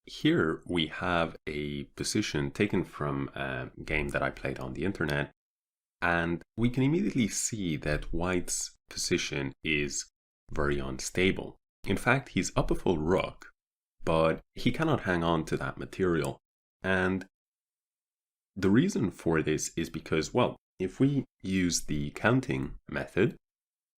Here we have a position taken from a game that I played on the internet, and we can immediately see that White's position is very unstable. In fact, he's up a full rook, but he cannot hang on to that material. And the reason for this is because, well, if we use the counting method,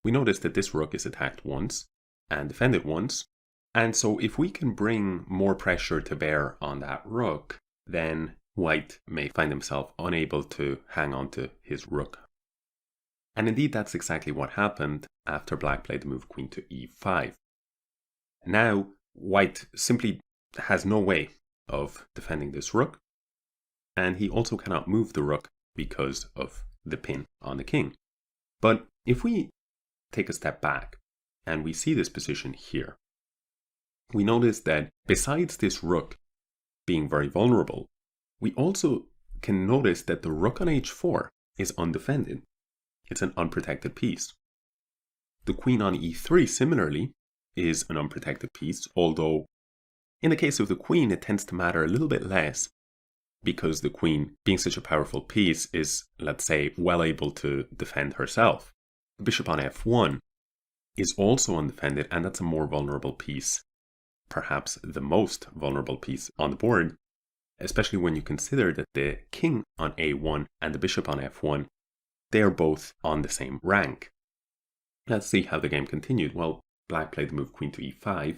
we notice that this rook is attacked once and defended once. And so if we can bring more pressure to bear on that rook, then White may find himself unable to hang on to his rook. And indeed, that's exactly what happened after Black played the move Queen to e5. Now, White simply has no way of defending this rook, and he also cannot move the rook because of the pin on the king. But if we take a step back and we see this position here, we notice that besides this rook being very vulnerable, we also can notice that the rook on h4 is undefended. It's an unprotected piece. The queen on e3 similarly is an unprotected piece, although in the case of the queen it tends to matter a little bit less because the queen, being such a powerful piece, is, let's say, well able to defend herself. The bishop on f1 is also undefended, and that's a more vulnerable piece, perhaps the most vulnerable piece on the board, especially when you consider that the king on a1 and the bishop on f1, they are both on the same rank. Let's see how the game continued. Well, Black played the move Queen to e5,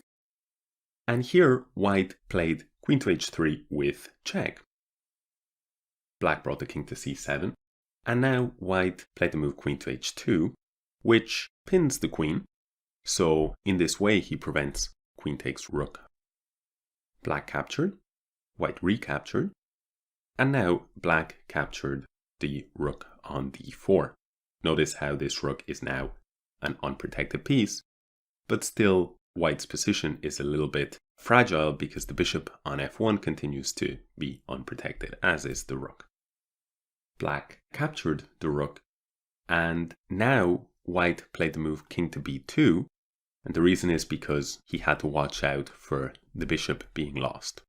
and here White played Queen to h3 with check. Black brought the king to c7, and now White played the move Queen to h2, which pins the queen, so in this way he prevents Queen takes rook. Black captured, White recaptured, and now Black captured the rook on d4. Notice how this rook is now an unprotected piece, but still White's position is a little bit fragile because the bishop on f1 continues to be unprotected, as is the rook. Black captured the rook, and now White played the move king to b2, and the reason is because he had to watch out for the bishop being lost.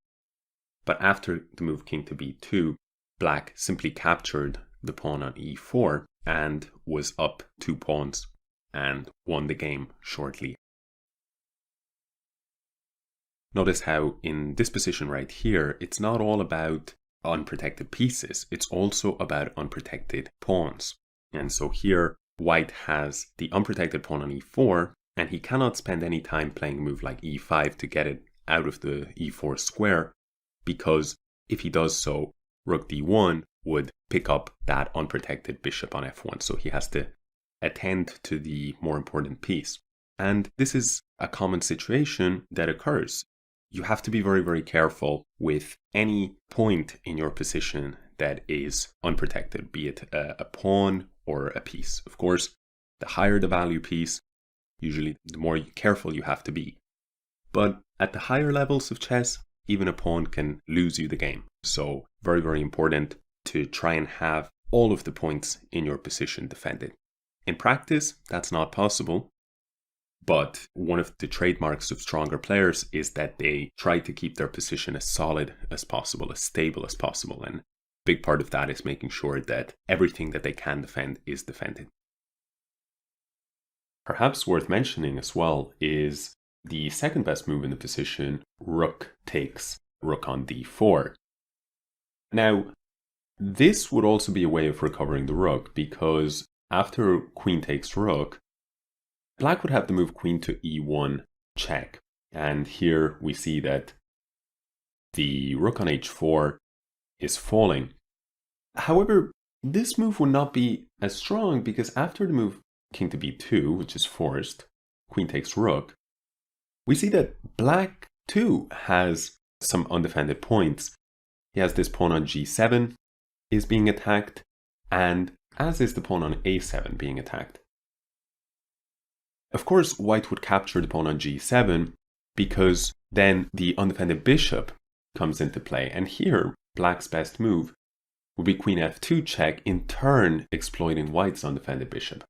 But after the move king to b2, Black simply captured the pawn on e4 and was up 2 pawns and won the game shortly. Notice how in this position right here, it's not all about unprotected pieces, it's also about unprotected pawns. And so here, White has the unprotected pawn on e4, and he cannot spend any time playing a move like e5 to get it out of the e4 square, because if he does so, rook d1 would pick up that unprotected bishop on f1, so he has to attend to the more important piece. And this is a common situation that occurs. You have to be very, very careful with any point in your position that is unprotected, be it a pawn or a piece. Of course, the higher the value piece, usually the more careful you have to be. But at the higher levels of chess, even a pawn can lose you the game. So very, very important to try and have all of the points in your position defended. In practice, that's not possible. But one of the trademarks of stronger players is that they try to keep their position as solid as possible, as stable as possible. And a big part of that is making sure that everything that they can defend is defended. Perhaps worth mentioning as well is the second best move in the position, rook takes rook on d4. Now, this would also be a way of recovering the rook, because after queen takes rook, Black would have the move queen to e1 check. And here we see that the rook on h4 is falling. However, this move would not be as strong because after the move king to b2, which is forced, queen takes rook, we see that Black too has some undefended points. He has this pawn on g7 is being attacked, and as is the pawn on a7 being attacked. Of course, White would capture the pawn on g7 because then the undefended bishop comes into play. And here, Black's best move would be queen f2 check, in turn exploiting White's undefended bishop.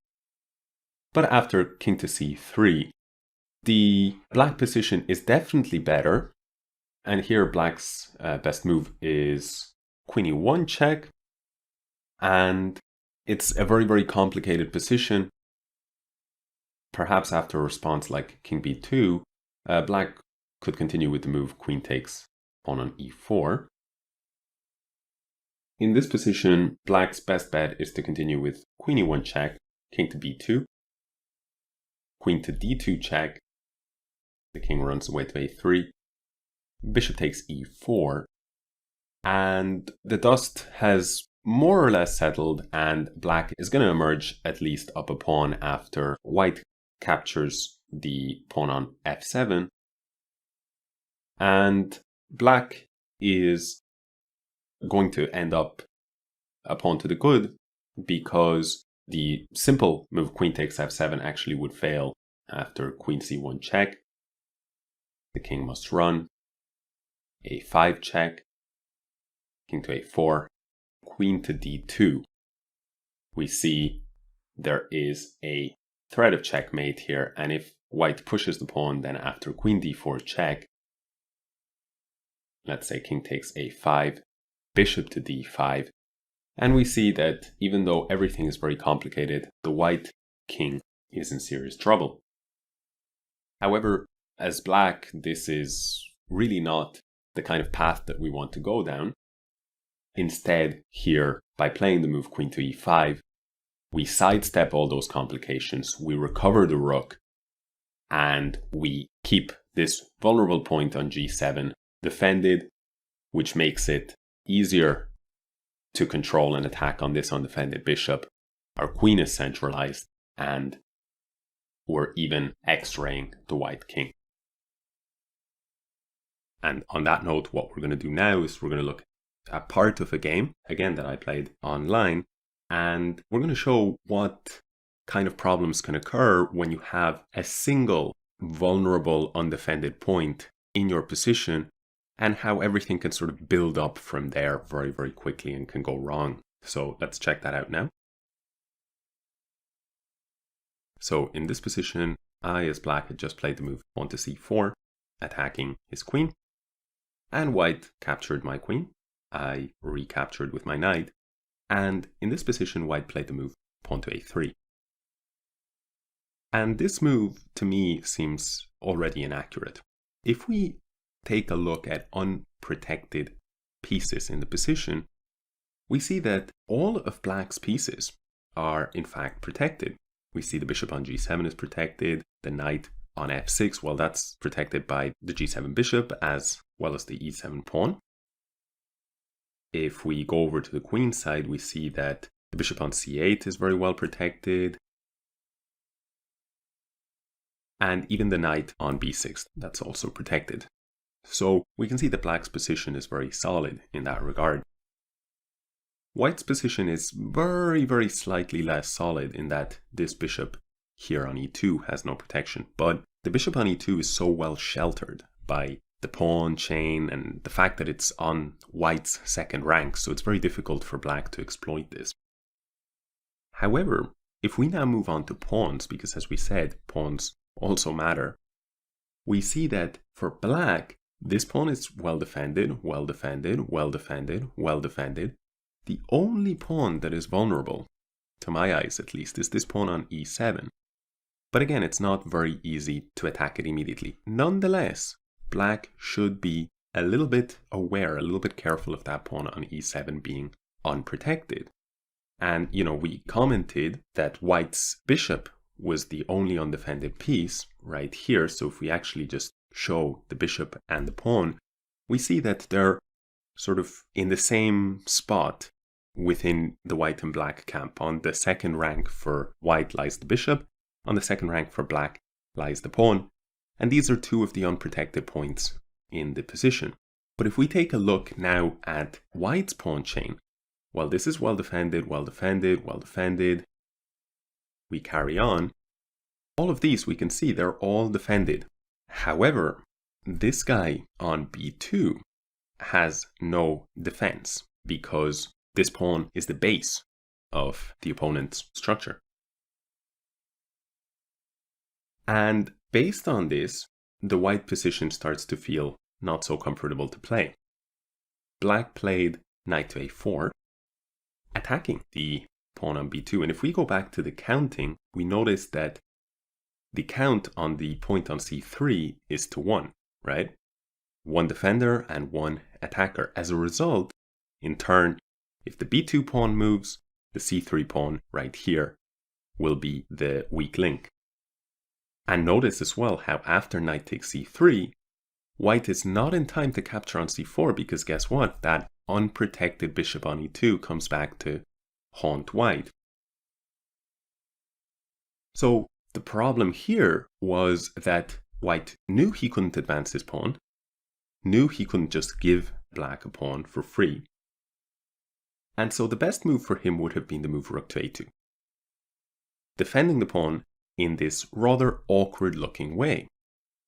But after king to c3, the Black position is definitely better, And here black's best move is queen e1 check. And it's a very, very complicated position. Perhaps after a response like king b2, black could continue with the move queen takes pawn on e4. In this position, black's best bet is to continue with queen e1 check, king to b2, queen to d2 check, the king runs away to a3, bishop takes e4, and the dust has more or less settled, and black is going to emerge at least up a pawn after white captures the pawn on f7, and black is going to end up a pawn to the good because the simple move queen takes f7 actually would fail after queen c1 check. The king must run, a5 check, king to a4, queen to d2. We see there is a threat of checkmate here, and if white pushes the pawn, then after queen d4 check, let's say king takes a5, bishop to d5, and we see that even though everything is very complicated, the white king is in serious trouble. However, as black, this is really not the kind of path that we want to go down. Instead, here, by playing the move queen to e5, we sidestep all those complications, we recover the rook, and we keep this vulnerable point on g7 defended, which makes it easier to control and attack on this undefended bishop. Our queen is centralized, and we're even x-raying the white king. And on that note, what we're going to do now is we're going to look at part of a game, again, that I played online, and we're going to show what kind of problems can occur when you have a single vulnerable undefended point in your position, and how everything can sort of build up from there very, very quickly and can go wrong. So let's check that out now. So in this position, I, as black, had just played the move pawn to c4, attacking his queen, and white captured my queen. I recaptured with my knight, and in this position, white played the move pawn to a3. And this move, to me, seems already inaccurate. If we take a look at unprotected pieces in the position, we see that all of black's pieces are in fact protected. We see the bishop on g7 is protected, the knight on f6, well, that's protected by the g7 bishop as well as the e7 pawn. If we go over to the queen side, we see that the bishop on c8 is very well protected, and even the knight on b6, that's also protected. So we can see that black's position is very solid in that regard. White's position is very, very slightly less solid in that this bishop here on e2 has no protection, but the bishop on e2 is so well sheltered by the pawn chain and the fact that it's on white's second rank, so it's very difficult for black to exploit this. However, if we now move on to pawns, because as we said, pawns also matter, we see that for black, this pawn is well defended, well defended, well defended, well defended. The only pawn that is vulnerable, to my eyes at least, is this pawn on e7. But again, it's not very easy to attack it immediately. Nonetheless, black should be a little bit aware, a little bit careful of that pawn on e7 being unprotected. And, we commented that white's bishop was the only undefended piece right here. So if we actually just show the bishop and the pawn, we see that they're sort of in the same spot within the white and black camp. On the second rank for white lies the bishop, on the second rank for black lies the pawn, and these are two of the unprotected points in the position. But if we take a look now at white's pawn chain, well, this is well defended, well defended, well defended. We carry on. All of these we can see they're all defended. However, this guy on b2 has no defense because this pawn is the base of the opponent's structure. And based on this, the white position starts to feel not so comfortable to play. Black played knight to a4, attacking the pawn on b2. And if we go back to the counting, we notice that the count on the point on c3 is to 1, right? 1 defender and 1 attacker. As a result, in turn, if the b2 pawn moves, the c3 pawn right here will be the weak link. And notice as well how after knight takes c3, white is not in time to capture on c4 because guess what? That unprotected bishop on e2 comes back to haunt white. So the problem here was that white knew he couldn't advance his pawn, knew he couldn't just give black a pawn for free. And so the best move for him would have been the move rook to a2, defending the pawn in this rather awkward looking way.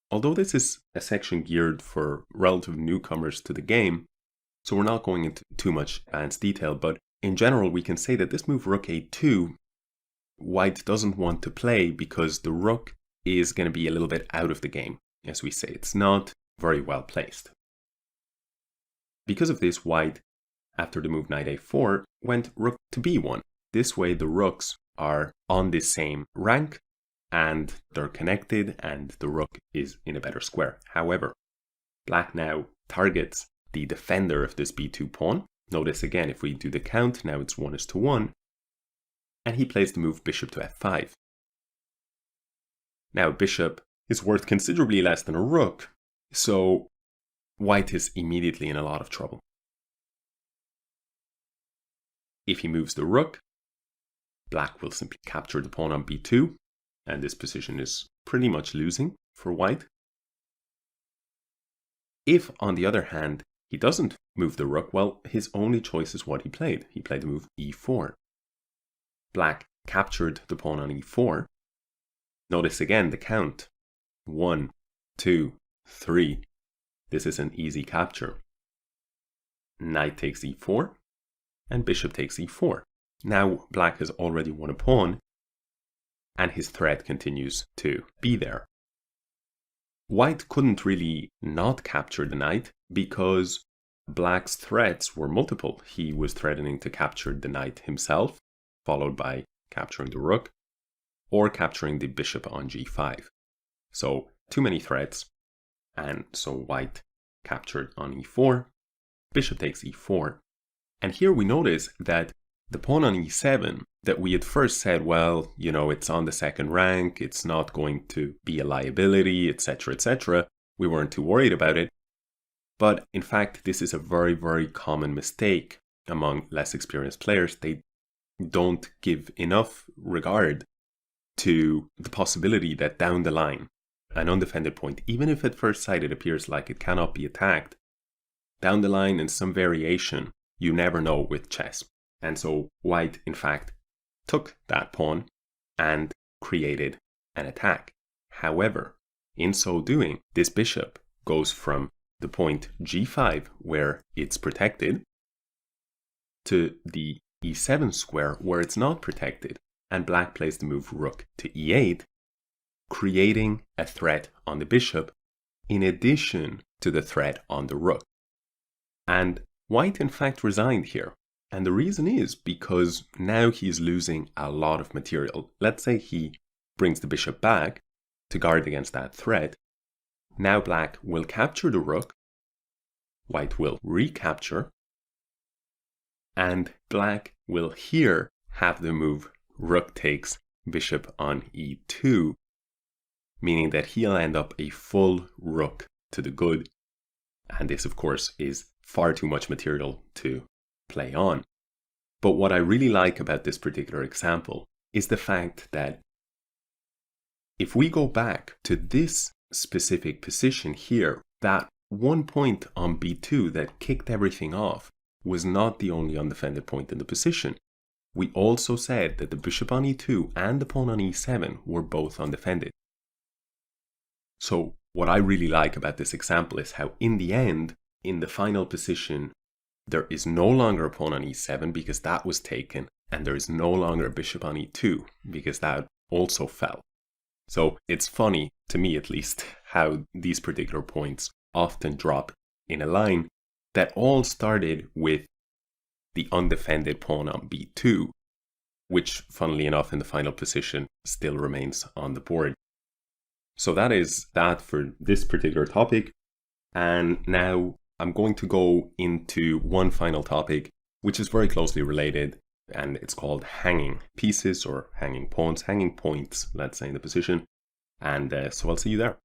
Although this is a section geared for relative newcomers to the game, so we're not going into too much advanced detail, but in general we can say that this move rook a2, white doesn't want to play because the rook is going to be a little bit out of the game. As we say, it's not very well placed. Because of this, white, after the move knight a4, went rook to b1. This way the rooks are on the same rank and they're connected and the rook is in a better square. However, black now targets the defender of this b2 pawn. Notice again, if we do the count, now it's 1:1. And he plays the move bishop to f5. Now bishop is worth considerably less than a rook, so white is immediately in a lot of trouble. If he moves the rook, black will simply capture the pawn on b2, and this position is pretty much losing for white. If, on the other hand, he doesn't move the rook, well, his only choice is what he played. He played the move e4. Black captured the pawn on e4. Notice again the count. 1, 2, 3. This is an easy capture. Knight takes e4, and bishop takes e4. Now black has already won a pawn, and his threat continues to be there. White couldn't really not capture the knight because black's threats were multiple. He was threatening to capture the knight himself, followed by capturing the rook, or capturing the bishop on g5. So too many threats, and so white captured on e4, bishop takes e4. And here we notice that the pawn on e7 that we had first said, well, you know, it's on the second rank, it's not going to be a liability, etc., etc. We weren't too worried about it. But in fact, this is a very, very common mistake among less experienced players. They don't give enough regard to the possibility that down the line, an undefended point, even if at first sight it appears like it cannot be attacked, down the line in some variation, you never know with chess. And so white, in fact, took that pawn and created an attack. However, in so doing, this bishop goes from the point g5, where it's protected, to the e7 square, where it's not protected, and black plays the move rook to e8, creating a threat on the bishop, in addition to the threat on the rook. And white, in fact, resigned here. And the reason is because now he's losing a lot of material. Let's say he brings the bishop back to guard against that threat. Now black will capture the rook, white will recapture, and black will here have the move rook takes bishop on e2, meaning that he'll end up a full rook to the good. And this, of course, is far too much material to play on. But what I really like about this particular example is the fact that if we go back to this specific position here, that one point on b2 that kicked everything off was not the only undefended point in the position. We also said that the bishop on e2 and the pawn on e7 were both undefended. So what I really like about this example is how in the end, in the final position, there is no longer a pawn on e7 because that was taken, and there is no longer a bishop on e2 because that also fell. So it's funny, to me at least, how these particular points often drop in a line that all started with the undefended pawn on b2, which, funnily enough, in the final position still remains on the board. So that is that for this particular topic. And now I'm going to go into one final topic, which is very closely related, and it's called hanging pieces or hanging pawns, hanging points, let's say, in the position. And so I'll see you there.